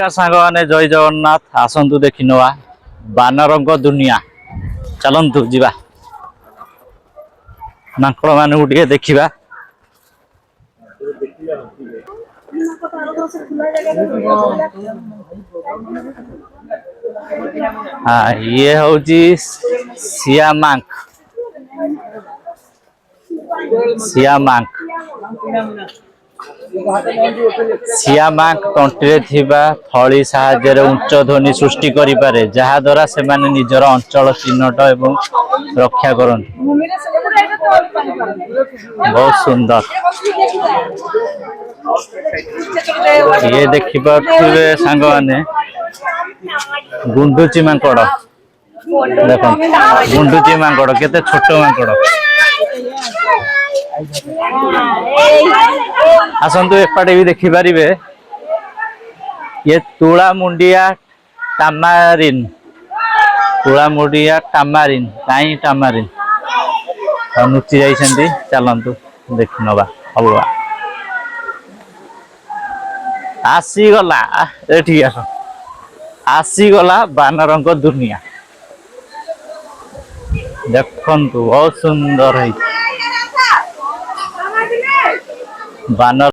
सांग मैंने जय जगन्नाथ आसतु देखी नवा बानर दुनिया चलतु जा माकड़ मान देखा हाँ ये हूँ सियामांक सियामांक तंटी थली साहाय्य उच्च ध्वनि सृष्टि करें जहाद्वारा से निजर अंचल चिन्हट एवं रक्षा करते बहुत सुंदर ये देखिए सांग मैंने गुंडुची मांकड़ देख गुंडुची मांकड़ केते छोट मांकड़ आसतु एपटे भी देखिपारे ये तुला मुंडिया टामारिन कहीं टामारिन नुची जाइए चलतु देख नवा हवा आसीगला ये आसीगला बानर दुनिया देखु बहुत सुंदर है बानर।